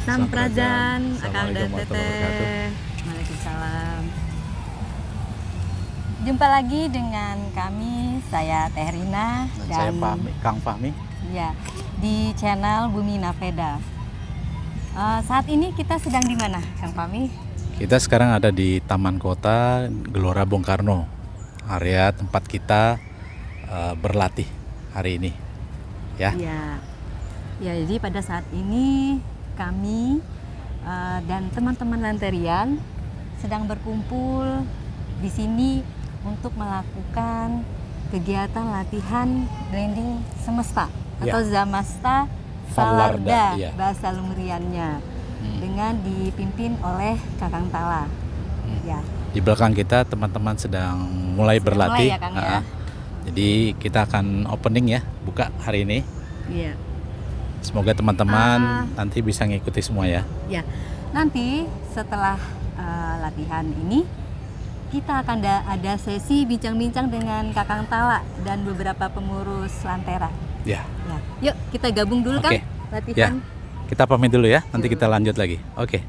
Sampradjan, Akang dan Assalamualaikum Teteh. warahmatullahi Waalaikumsalam. Jumpa lagi dengan kami, saya Teh Rina Dan saya Fahmi, Kang Fahmi. ya, di channel Bumi Naveda. Saat ini kita sedang di mana, Kang Fahmi? Kita sekarang ada di Taman Kota Gelora Bung Karno, area tempat kita berlatih hari ini. Ya. Ya, jadi pada saat ini kami dan teman-teman Lantarian sedang berkumpul di sini untuk melakukan kegiatan latihan branding semesta atau Zamasta Salarda, ya. bahasa Lumuriannya, dengan dipimpin oleh Kakang Tala. Ya. Di belakang kita teman-teman sedang mulai berlatih. Mulai ya, Kang, ya? Jadi kita akan opening ya, buka hari ini. Iya. Semoga teman-teman nanti bisa ngikuti semua ya. Ya, nanti setelah latihan ini kita akan ada sesi bincang-bincang dengan Kakang Tala dan beberapa pengurus Lantera. Ya. Yuk kita gabung dulu, Oke. Kang, latihan. Kita pamit dulu ya, nanti kita lanjut lagi. Oke.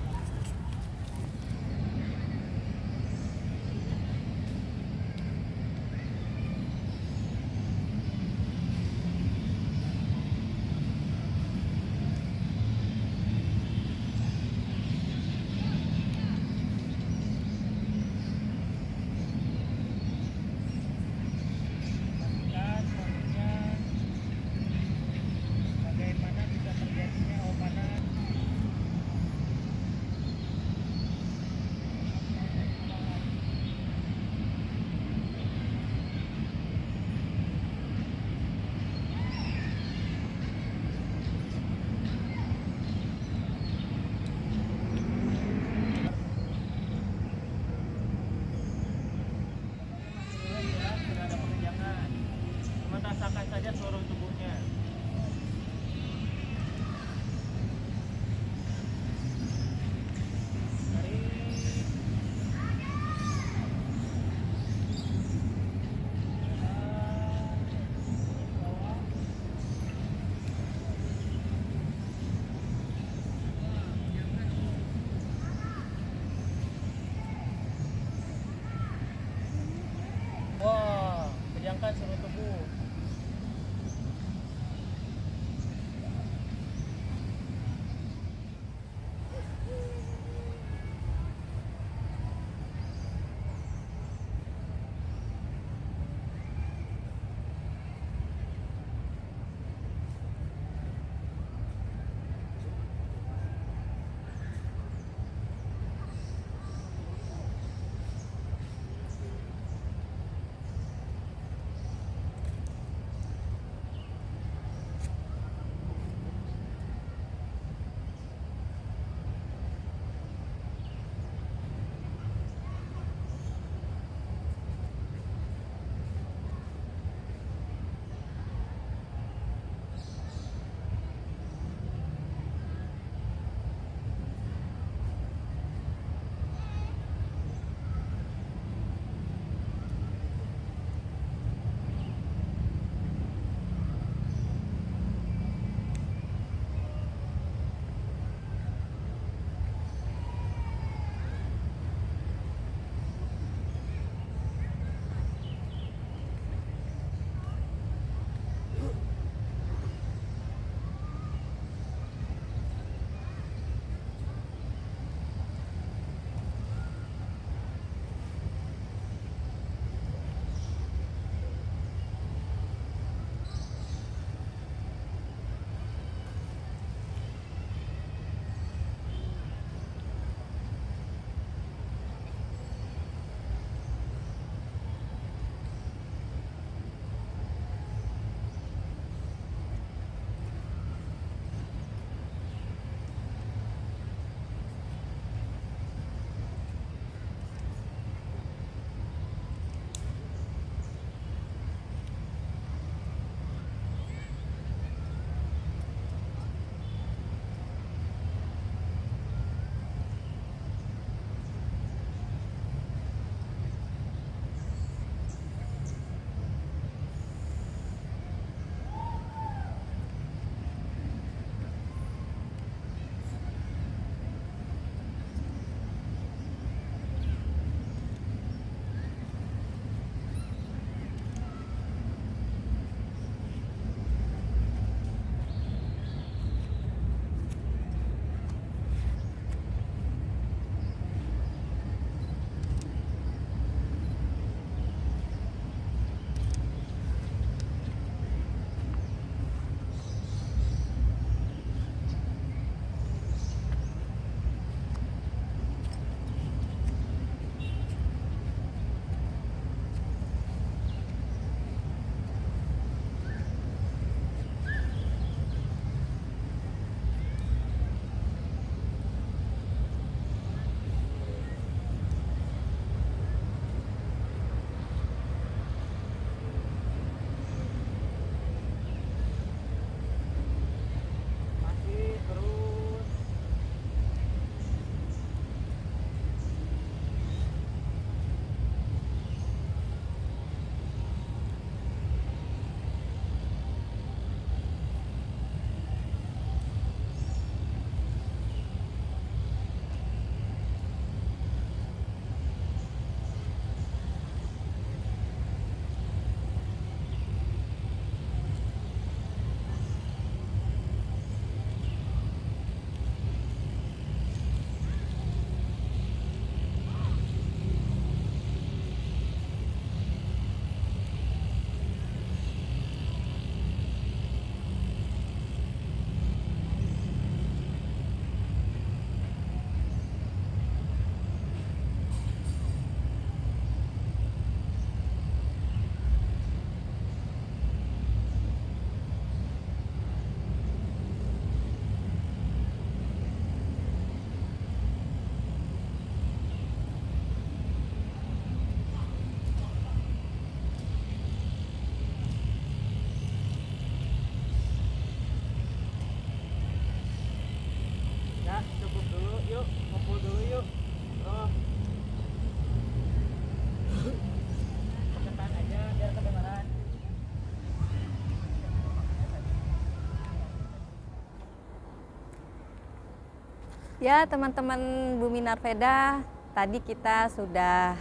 Ya, teman-teman Bumi Narveda, tadi kita sudah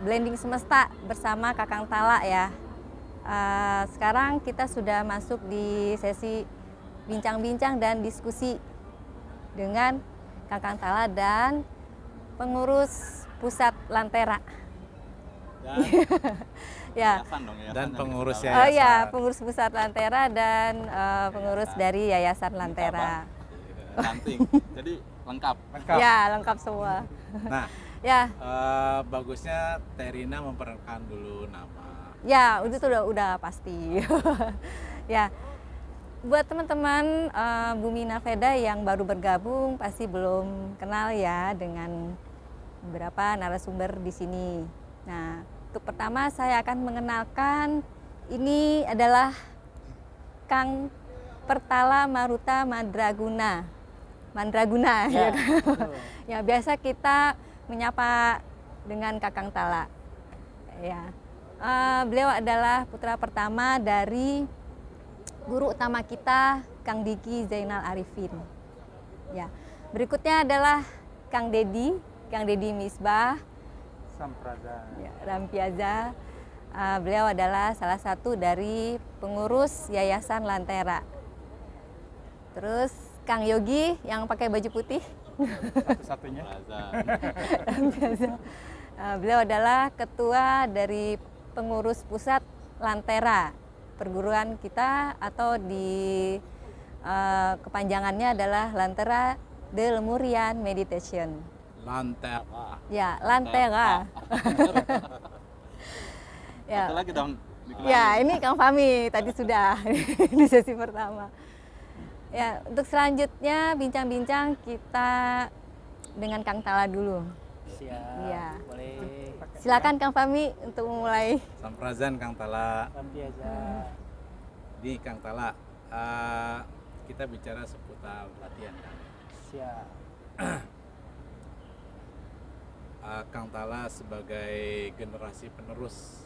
blending semesta bersama Kakang Tala ya. Sekarang kita sudah masuk di sesi bincang-bincang dan diskusi dengan Kakang Tala dan pengurus pusat Lantera. Ya. Dan pengurus Oh yayasan. ya, pengurus pusat Lantera dan pengurus dari Yayasan Lantera. Lanting. Jadi lengkap. Ya, lengkap semua. Nah, Ya, bagusnya Terina memperkenalkan dulu nama. ya itu udah pasti. Ya, buat teman-teman Bumi Narveda yang baru bergabung pasti belum kenal ya dengan beberapa narasumber di sini. Nah, untuk pertama saya akan mengenalkan ini adalah Kang Pertala Maruta Mandraguna, ya, ya biasa kita menyapa dengan Kakang Tala. Ya, beliau adalah putra pertama dari guru utama kita, Kang Diki Zainal Arifin. Ya, berikutnya adalah Kang Dedi Misbah ya, Rampiaza. Beliau adalah salah satu dari pengurus Yayasan Lantera. Terus Kang Yogi yang pakai baju putih. Satu-satunya. Beliau adalah ketua dari pengurus pusat Lantera, perguruan kita atau di kepanjangannya adalah Lantera de Lemurian Meditation. Lantera. Ya, Lantera. Ya. Satu lagi dong. Ya, ini Kang Fahmi tadi sudah di sesi pertama. Ya, untuk selanjutnya bincang-bincang kita dengan Kang Tala dulu. Siap. Iya. Boleh. Silakan Kang Fahmi untuk memulai. Samprazan Kang Tala. Rampiaza. Di Kang Tala, kita bicara seputar latihan kan. Siap. Kang Tala sebagai generasi penerus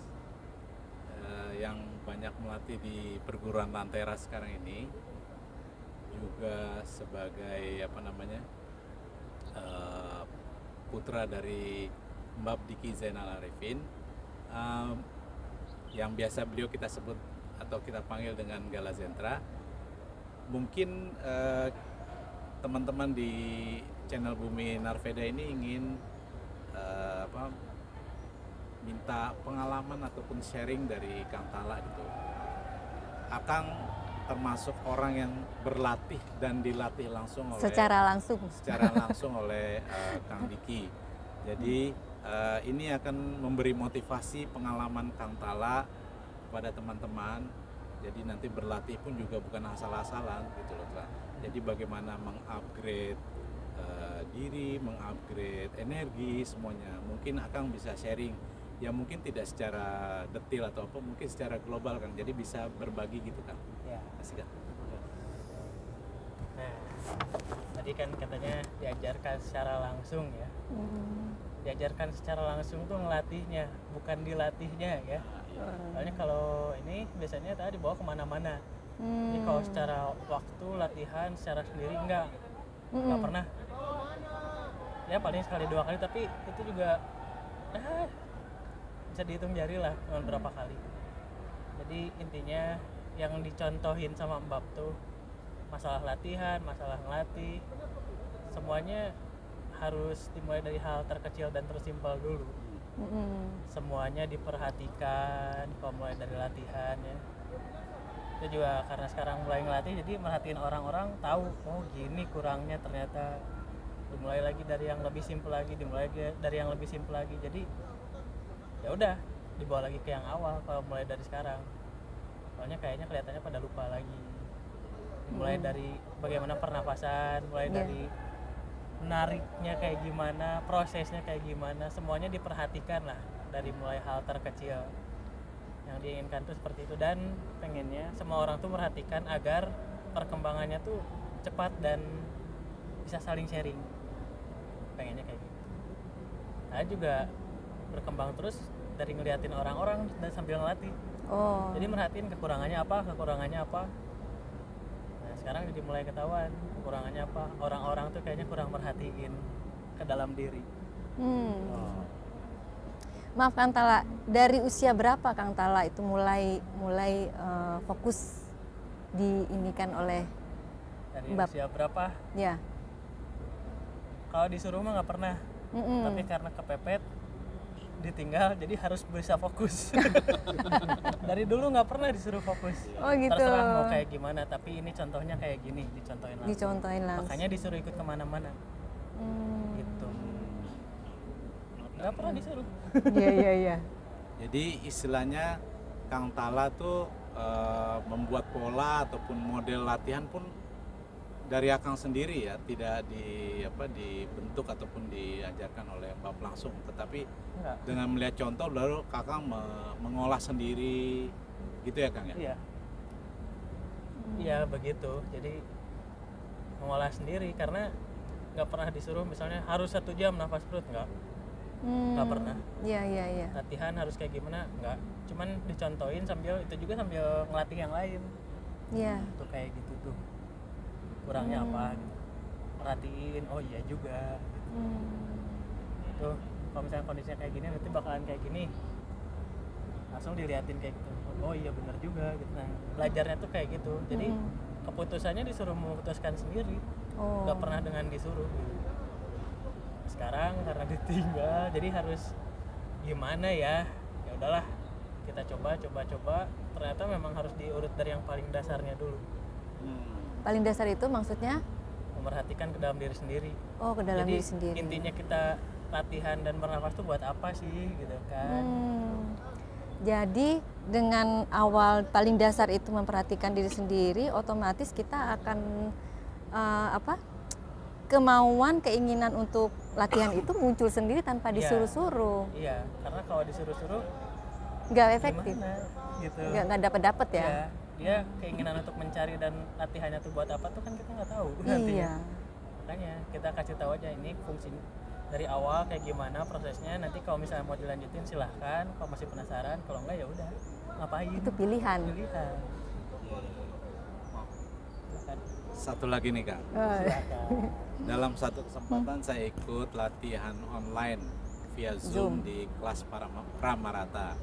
yang banyak melatih di perguruan Lantera sekarang ini, juga sebagai putra dari Mbak Diki Zainal Arifin, yang biasa beliau kita sebut atau kita panggil dengan Gala Zentra. Mungkin teman-teman di channel Bumi Narveda ini ingin minta pengalaman ataupun sharing dari Kang Tala gitu. Akang termasuk orang yang berlatih dan dilatih langsung oleh Secara langsung oleh Kang Diki. Jadi ini akan memberi motivasi pengalaman Kang Tala kepada teman-teman. Jadi nanti berlatih pun juga bukan asal-asalan gitu loh Kak. Jadi bagaimana mengupgrade diri, mengupgrade energi semuanya. Mungkin Akang bisa sharing, ya mungkin tidak secara detail atau apa, mungkin secara global Kang. Jadi bisa berbagi gitu Kang. Ya. Asik Kang. Nah, tadi kan katanya diajarkan secara langsung ya. Diajarkan secara langsung tuh ngelatihnya, bukan dilatihnya ya. Soalnya kalau ini biasanya tadi dibawa kemana-mana. Jadi kalau secara waktu latihan secara sendiri nggak pernah. Ya paling sekali 2 kali, tapi itu juga bisa dihitung jari lah berapa kali. Jadi intinya yang dicontohin sama Mbak tuh masalah latihan, masalah ngelatih, semuanya harus dimulai dari hal terkecil dan tersimpel dulu. Semuanya diperhatikan kalau mulai dari latihan ya. Itu juga karena sekarang mulai ngelatih, jadi merhatiin orang-orang, tahu oh gini kurangnya ternyata. Dimulai lagi dari yang lebih simpel lagi, dimulai dari yang lebih simpel lagi. Jadi ya udah dibawa lagi ke yang awal kalau mulai dari sekarang. Soalnya kayaknya kelihatannya pada lupa lagi. Mulai dari bagaimana pernapasan, mulai dari nariknya kayak gimana, prosesnya kayak gimana, semuanya diperhatikan lah dari mulai hal terkecil. Yang diinginkan tuh seperti itu, dan pengennya semua orang tuh merhatikan agar perkembangannya tuh cepat dan bisa saling sharing. Pengennya kayak gitu. Saya juga berkembang terus dari ngeliatin orang-orang dan sambil ngelatih. Oh. Jadi merhatiin kekurangannya apa. Nah sekarang jadi mulai ketahuan kekurangannya apa. Orang-orang tuh kayaknya kurang merhatiin ke dalam diri. Maaf Kang Tala, dari usia berapa Kang Tala itu mulai fokus diinikan oleh Dari Mbak? usia berapa? ya? Kalau disuruh mah nggak pernah. Tapi karena kepepet ditinggal jadi harus bisa fokus. Dari dulu nggak pernah disuruh fokus. Oh gitu. Terserah mau kayak gimana, tapi ini contohnya kayak gini, dicontohin langsung. Dicontohin langsung. Makanya disuruh ikut kemana-mana. Gitu. Nggak pernah disuruh. Iya. Jadi istilahnya Kang Tala tuh membuat pola ataupun model latihan pun dari Akang sendiri ya, tidak dibentuk ataupun diajarkan oleh Mbak langsung, tetapi Enggak. dengan melihat contoh lalu Kakang mengolah sendiri gitu ya Kang ya? Iya. Iya begitu. Jadi mengolah sendiri karena nggak pernah disuruh misalnya harus 1 jam nafas perut nggak pernah. Iya. Latihan harus kayak gimana nggak. Cuman dicontohin sambil ngelatih yang lain. Iya. Tuh kayak gitu tuh. Kurangnya apa gitu. Perhatiin, oh iya juga gitu. Tuh kalau misalnya kondisinya kayak gini nanti bakalan kayak gini. Langsung diliatin kayak gitu. Oh iya benar juga gitu. Nah, belajarnya tuh kayak gitu. Jadi keputusannya disuruh memutuskan sendiri. Nggak pernah dengan disuruh gitu. Sekarang karena ditinggal jadi harus gimana ya? Ya udahlah, kita coba. Ternyata memang harus diurut dari yang paling dasarnya dulu. Paling dasar itu maksudnya? Memerhatikan ke dalam diri sendiri. Oh, ke dalam Jadi, diri sendiri. intinya kita latihan dan bernafas tuh buat apa sih gitu kan? Jadi dengan awal paling dasar itu memperhatikan diri sendiri, otomatis kita akan kemauan, keinginan untuk latihan itu muncul sendiri tanpa Iya. disuruh-suruh. Iya, karena kalau disuruh-suruh Nggak efektif, gimana gitu. nggak dapet ya. Iya, dia keinginan untuk mencari dan latihannya tuh buat apa tuh kan kita nggak tahu nantinya. Iya. Makanya kita kasih tahu aja ini fungsi dari awal kayak gimana prosesnya. Nanti kalau misalnya mau dilanjutin silahkan. Kalau masih penasaran, kalau enggak ya udah ngapain. Itu pilihan. Pilihan. Silakan. Satu lagi nih Kang, Silakan. dalam satu kesempatan saya ikut latihan online via Zoom di kelas Pramarata.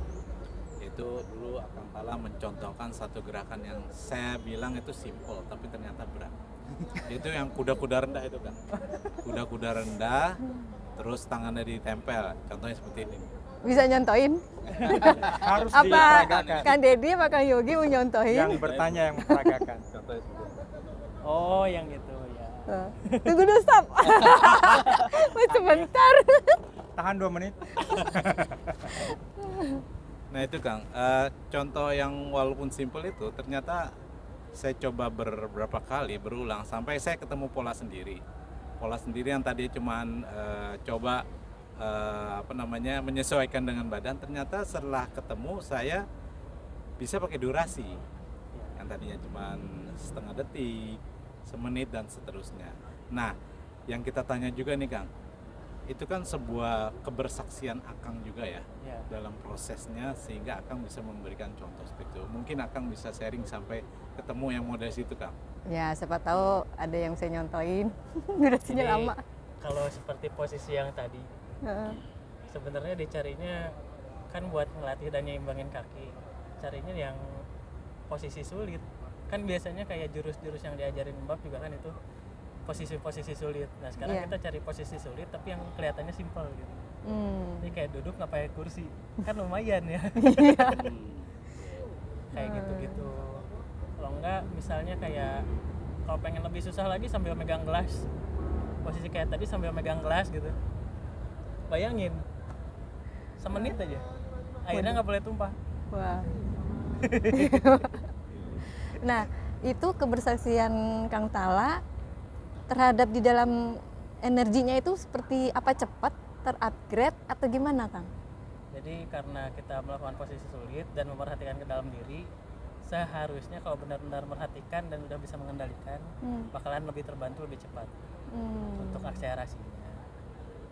Itu dulu Akang Tala mencontohkan satu gerakan yang saya bilang itu simple tapi ternyata berat. Itu yang kuda-kuda rendah itu Kang. Kuda-kuda rendah terus tangannya ditempel. Contohnya seperti ini. Bisa nyontoin? Harus Apa diperagakan. Kang Dedi apa Kang Yogi mau nyontohin? Yang bertanya yang memperagakan. Contohnya seperti ini. Oh, yang itu ya. Tunggu dulu, stop. Sebentar. Tahan 2 menit. Nah itu Kang, contoh yang walaupun simple itu ternyata saya coba beberapa kali berulang sampai saya ketemu pola sendiri yang tadi cuman coba menyesuaikan dengan badan. Ternyata setelah ketemu saya bisa pakai durasi yang tadinya cuman setengah detik, semenit dan seterusnya. Nah yang kita tanya juga nih Kang, itu kan sebuah kebersaksian Akang juga ya, dalam prosesnya sehingga Akang bisa memberikan contoh seperti itu. Mungkin Akang bisa sharing sampai ketemu yang model situ Kang. Ya, siapa tahu ada yang saya nyontoin. Durasinya Jadi, lama. kalau seperti posisi yang tadi, sebenarnya dicarinya kan buat ngelatih dan nyimbangin kaki. Carinya yang posisi sulit. Kan biasanya kayak jurus-jurus yang diajarin Mbak juga kan itu posisi-posisi sulit. Nah sekarang Iya. kita cari posisi sulit tapi yang kelihatannya simpel gitu. Jadi kayak duduk nggak pakai kursi, kan lumayan ya. Kayak gitu-gitu. Kalau enggak misalnya kayak kalau pengen lebih susah lagi sambil megang gelas, posisi kayak tadi sambil megang gelas gitu. Bayangin, semenit aja, airnya nggak boleh tumpah. Wah. Nah, itu kebersaksian Kang Tala terhadap di dalam energinya itu seperti apa, cepat terupgrade atau gimana Kang? Jadi karena kita melakukan posisi sulit dan memperhatikan ke dalam diri, seharusnya kalau benar-benar memperhatikan dan udah bisa mengendalikan, bakalan lebih terbantu lebih cepat untuk akselerasinya.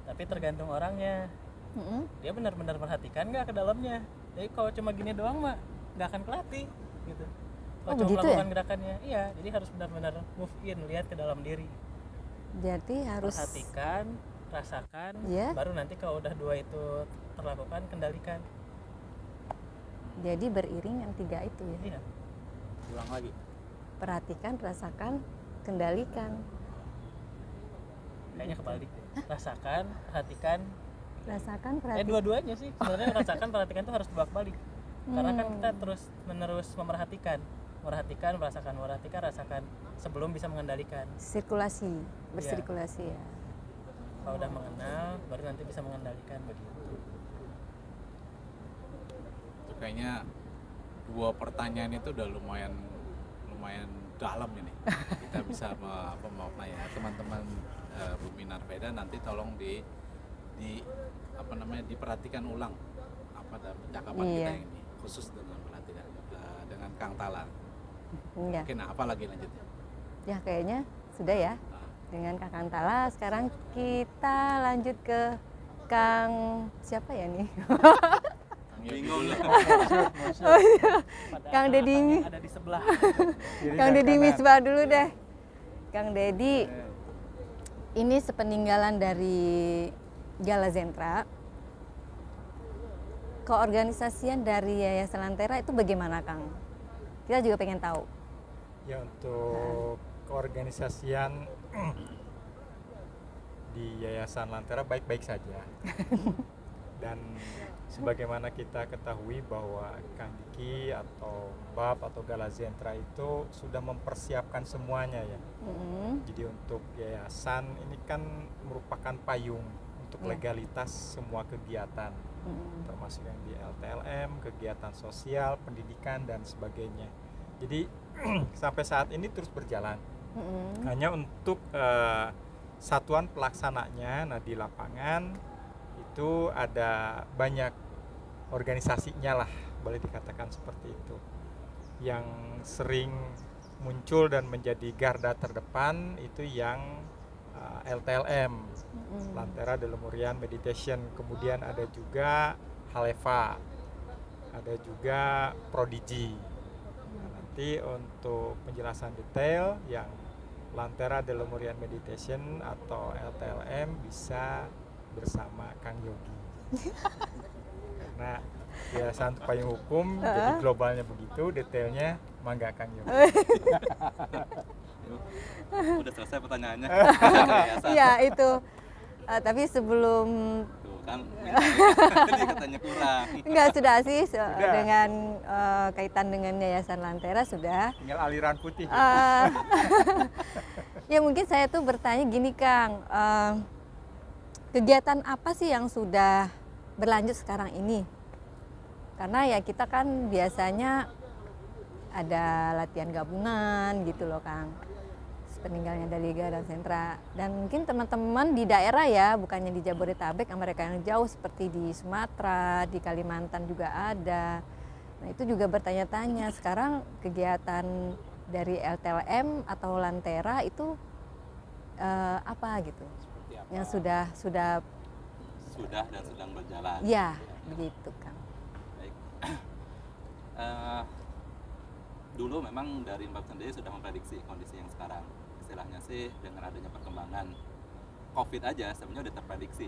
Tapi tergantung orangnya, dia benar-benar memperhatikan nggak ke dalamnya. Jadi kalau cuma gini doang mah nggak akan kelatih gitu. Oh, cuma begitu melakukan ya? gerakannya. Iya, jadi harus benar-benar move in, lihat ke dalam diri. Jadi harus Perhatikan, rasakan, Iya. baru nanti kalau udah dua itu terlakukan, kendalikan. jadi beriring yang 3 itu ya. Iya. Ulang lagi. Perhatikan, rasakan, kendalikan. Kayaknya kebalik. Rasakan, perhatikan. Rasakan, perhatikan. Dua-duanya sih. Sebenarnya rasakan, perhatikan tuh harus bolak-balik. Karena kan Hmm. kita terus menerus memerhatikan, merasakan, rasakan sebelum bisa mengendalikan. Sirkulasi, bersirkulasi ya. Kalau udah mengenal, baru nanti bisa mengendalikan begitu. Itu kayaknya 2 pertanyaan itu udah lumayan dalam ini. Kita bisa ya teman-teman Bumi Narveda nanti tolong diperhatikan ulang apa dalam percakapan Iya. kita ini khusus dengan perhatian dengan Kang Tala. Iya. Oke, nah apa lagi lanjutnya? Ya kayaknya sudah ya. Dengan Kakang Tala, sekarang kita lanjut ke Kang siapa ya nih? Kang Yogi Bingung dulu. nih. Pada Kang Deddy anak-anak ini. yang ada di sebelah. Kiri Kang dan Deddy kanan. Misbah dulu deh. Kang Deddy, ini sepeninggalan dari Gala Zentra. Keorganisasian dari Yayasan Lantera itu bagaimana, Kang? Kita juga pengen tahu. Ya, untuk keorganisasian di Yayasan Lantera baik-baik saja. Dan sebagaimana kita ketahui bahwa Kang Diki atau Bab atau Gala Zentra itu sudah mempersiapkan semuanya ya. Mm-mm. Jadi untuk yayasan ini kan merupakan payung untuk Ya. legalitas semua kegiatan, Mm-mm. termasuk yang di LTLM, kegiatan sosial, pendidikan dan sebagainya. Jadi sampai saat ini terus berjalan. Mm-mm. Hanya untuk satuan pelaksananya, nah di lapangan itu ada banyak organisasinya lah, boleh dikatakan seperti itu, yang sering muncul dan menjadi garda terdepan itu yang LTLM, Mm-mm. Lantera Delemurian Meditation, kemudian ada juga Haleva, ada juga Prodigy. Nah, nanti untuk penjelasan detail yang Lantera Delemurian Meditation atau LTLM bisa bersama Kang Yogi. Karena Yayasan Payung Hukum jadi globalnya begitu, detailnya mangga Kang Yogi. Udah selesai pertanyaannya. Yayasan. Iya itu. Tapi sebelum Tuh kan ini katanya kurang. enggak sudah sih Sudah. dengan kaitan dengan Yayasan Lantera sudah. Tinggal aliran putih. Ya mungkin saya tuh bertanya gini Kang, kegiatan apa sih yang sudah berlanjut sekarang ini? Karena ya kita kan biasanya ada latihan gabungan gitu loh Kang, peninggalnya dari Gala Zentra. Dan mungkin teman-teman di daerah ya, bukannya di Jabodetabek, mereka yang jauh seperti di Sumatera, di Kalimantan juga ada. Nah itu juga bertanya-tanya sekarang kegiatan dari LTLM atau Lantera itu apa gitu? Seperti apa? Yang sudah Sudah dan sedang berjalan. ya begitu Kang. Baik. Dulu memang dari Mbak sendiri sudah memprediksi kondisi yang sekarang. Istilahnya sih dengan adanya perkembangan COVID aja sebenarnya udah terprediksi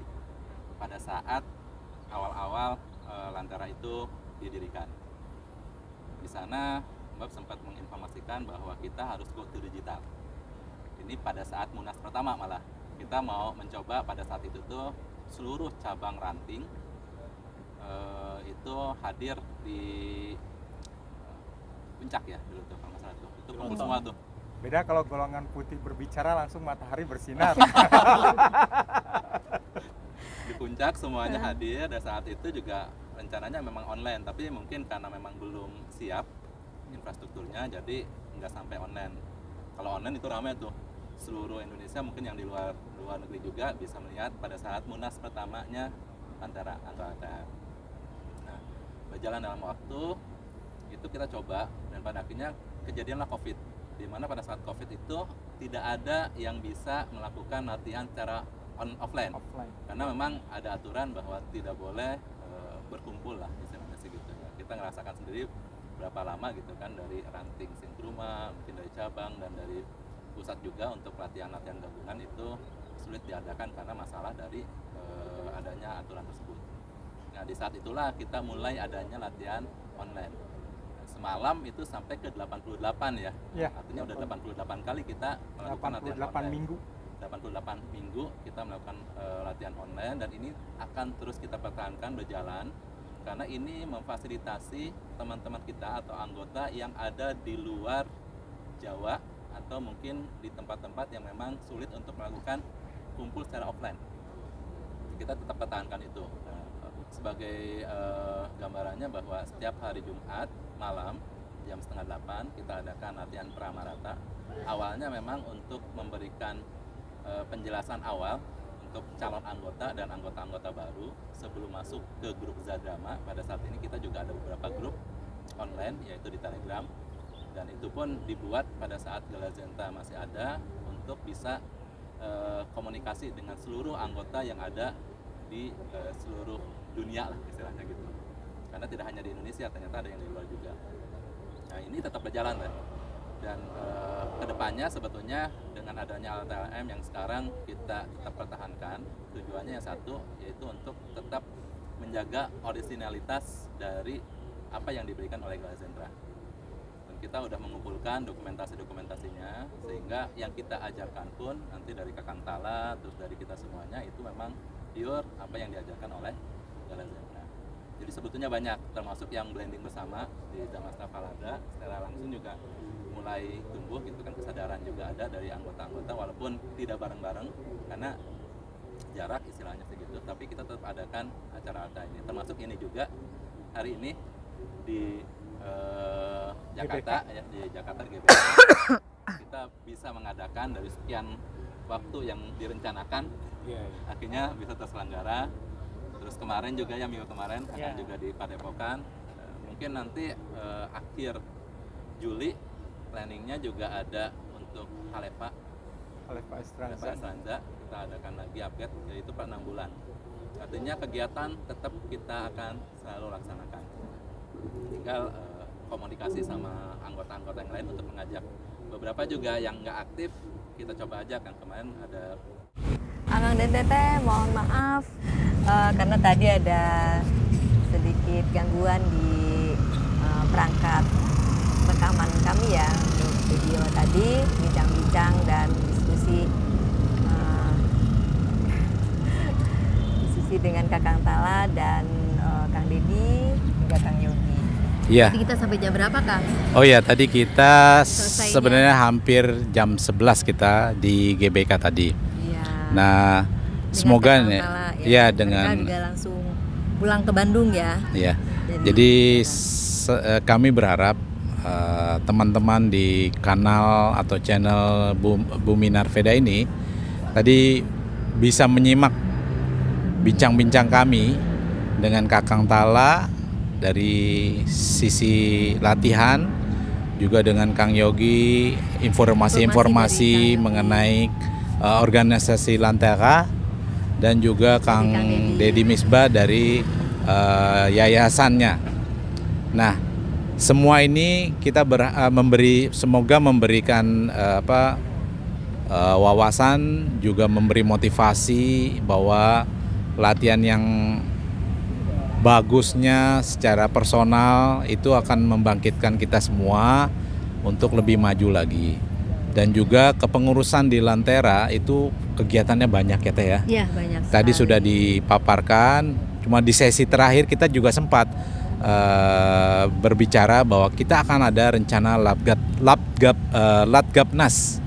pada saat awal-awal Lantera itu didirikan. Di sana Mbak sempat menginformasikan bahwa kita harus go to digital. Ini pada saat Munas pertama malah kita mau mencoba pada saat itu tuh seluruh cabang ranting itu hadir di puncak ya dulu tuh kalau nggak salah tuh. Itu kumpul semua tuh. Beda kalau golongan putih berbicara langsung matahari bersinar. Di puncak semuanya hadir dan saat itu juga rencananya memang online tapi mungkin karena memang belum siap infrastrukturnya jadi nggak sampai online. Kalau online itu ramai tuh seluruh Indonesia, mungkin yang di luar negeri juga bisa melihat pada saat Munas pertamanya antara LTLM. Nah, berjalan dalam waktu itu kita coba dan pada akhirnya kejadianlah COVID, di mana pada saat COVID itu tidak ada yang bisa melakukan latihan secara offline karena memang ada aturan bahwa tidak boleh berkumpul lah istilahnya sih gitu ya. Kita ngerasakan sendiri berapa lama gitu kan, dari ranting Sintruma, mungkin dari cabang dan dari pusat juga untuk latihan-latihan gabungan itu sulit diadakan karena masalah dari adanya aturan tersebut. Nah di saat itulah kita mulai adanya latihan online. Semalam itu sampai ke 88 ya. Ya. Artinya udah 88 kali kita melakukan latihan 88 online. minggu. 88 minggu kita melakukan latihan online, dan ini akan terus kita pertahankan berjalan karena ini memfasilitasi teman-teman kita atau anggota yang ada di luar Jawa atau mungkin di tempat-tempat yang memang sulit untuk melakukan kumpul secara offline. Kita tetap pertahankan itu. Sebagai gambarannya bahwa setiap hari Jumat malam jam 7:30 kita adakan latihan pramarata. Awalnya memang untuk memberikan penjelasan awal untuk calon anggota dan anggota-anggota baru sebelum masuk ke grup Zadrama. Pada saat ini kita juga ada beberapa grup online, yaitu di Telegram, dan itu pun dibuat pada saat Galazenta masih ada untuk bisa komunikasi dengan seluruh anggota yang ada di seluruh dunia lah istilahnya gitu. Karena tidak hanya di Indonesia, ternyata ada yang di luar juga. Nah ini tetap berjalan kan. Dan kedepannya sebetulnya dengan adanya LTLM yang sekarang kita tetap pertahankan, tujuannya yang satu yaitu untuk tetap menjaga originalitas dari apa yang diberikan oleh Galazendra. Dan kita udah mengumpulkan dokumentasinya sehingga yang kita ajarkan pun nanti dari Kakang Tala terus dari kita semuanya itu memang pure apa yang diajarkan oleh Galazendra. Jadi sebetulnya banyak, termasuk yang blending bersama di Damastra Falada secara langsung juga mulai tumbuh gitu kan, kesadaran juga ada dari anggota-anggota walaupun tidak bareng-bareng karena jarak istilahnya segitu, tapi kita tetap adakan acara-acara ini, termasuk ini juga hari ini di Jakarta ya, di Jakarta GBK kita bisa mengadakan dari sekian waktu yang direncanakan akhirnya bisa terselenggara. Terus kemarin juga ya minggu kemarin akan juga di Padepokan, mungkin nanti akhir Juli planningnya juga ada untuk Halefa Estranza, kita adakan lagi update yaitu per 6 bulan. Artinya kegiatan tetap kita akan selalu laksanakan, tinggal komunikasi sama anggota-anggota yang lain untuk mengajak. Beberapa juga yang nggak aktif kita coba aja kan, kemarin ada Akang dan Teteh mohon maaf karena tadi ada sedikit gangguan di perangkat rekaman kami ya untuk video tadi, bincang-bincang dan diskusi dengan Kakang Tala dan Kang Dedi hingga Kang Yogi. Iya. Jadi kita sampai jam berapa, Kang? Oh ya, tadi kita Selesainya. sebenarnya hampir jam 11 kita di GBK tadi. Iya. Nah, Dengan semoga Kakang nih Tala, ya Mereka dengan juga langsung pulang ke Bandung ya. ya. Jadi kami berharap teman-teman di kanal atau channel Bumi Narveda ini tadi bisa menyimak bincang-bincang kami dengan Kakang Tala dari sisi latihan, juga dengan Kang Yogi informasi-informasi mengenai organisasi Lantera, dan juga Kang Dedi Misbah dari yayasannya. Nah, semua ini kita semoga memberikan wawasan, juga memberi motivasi bahwa latihan yang bagusnya secara personal itu akan membangkitkan kita semua untuk lebih maju lagi. Dan juga kepengurusan di Lantera itu kegiatannya banyak ya Teh ya. Iya, banyak. Tadi sekali. sudah dipaparkan, cuma di sesi terakhir kita juga sempat berbicara bahwa kita akan ada rencana Latgabnas,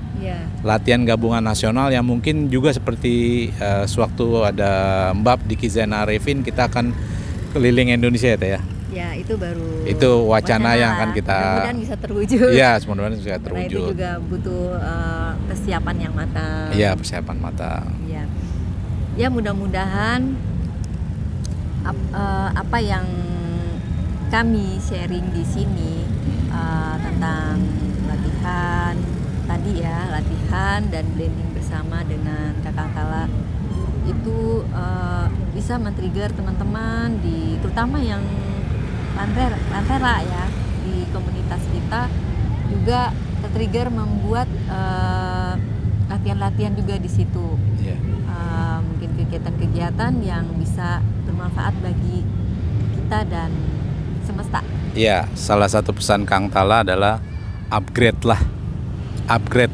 latihan gabungan nasional yang mungkin juga seperti sewaktu ada Mbak Diki Zainal Arifin, kita akan keliling Indonesia ya Teh ya. Ya, itu baru. Itu wacana yang akan kita. Mudah-mudahan bisa terwujud. Iya, mudah-mudahan bisa Karena itu terwujud. juga butuh persiapan yang matang. Iya, persiapan matang. Iya. Ya, mudah-mudahan apa yang kami sharing di sini tentang latihan tadi ya, latihan dan blending bersama dengan Kakang Tala itu bisa men-trigger teman-teman terutama yang Lantera ya, di komunitas kita juga tertrigger membuat latihan-latihan juga di situ. Iya. Mungkin kegiatan-kegiatan yang bisa bermanfaat bagi kita dan semesta. Iya, salah satu pesan Kang Tala adalah upgrade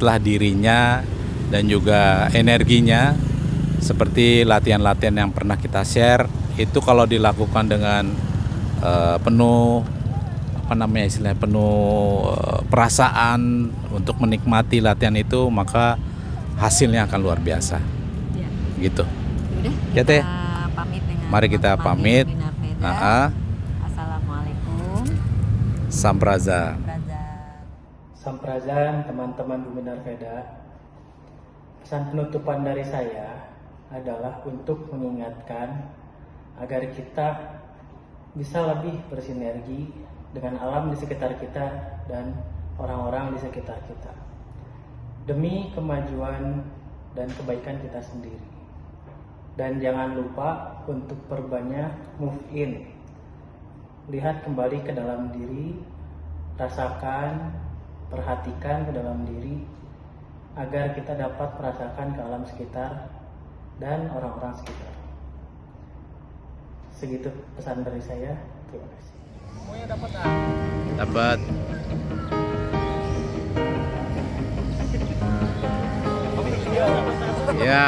lah dirinya dan juga energinya. Seperti latihan-latihan yang pernah kita share, itu kalau dilakukan dengan penuh perasaan untuk menikmati latihan itu, maka hasilnya akan luar biasa. Ya. Gitu. Udah, Ya, Teh. kita pamit dengan Mari kita teman-teman pamit. Webinar Veda. Nah, Assalamualaikum. Sampraza. Samprazan teman-teman Webinar Veda. Pesan penutupan dari saya adalah untuk mengingatkan agar kita bisa lebih bersinergi dengan alam di sekitar kita dan orang-orang di sekitar kita demi kemajuan dan kebaikan kita sendiri. Dan jangan lupa untuk perbanyak move in. Lihat kembali ke dalam diri, rasakan, perhatikan ke dalam diri agar kita dapat merasakan ke alam sekitar dan orang-orang sekitar. Segitu pesan dari saya. Terima kasih. Semuanya Dapat. Ya,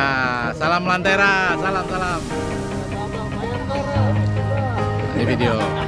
salam Lantera, salam. Ini video.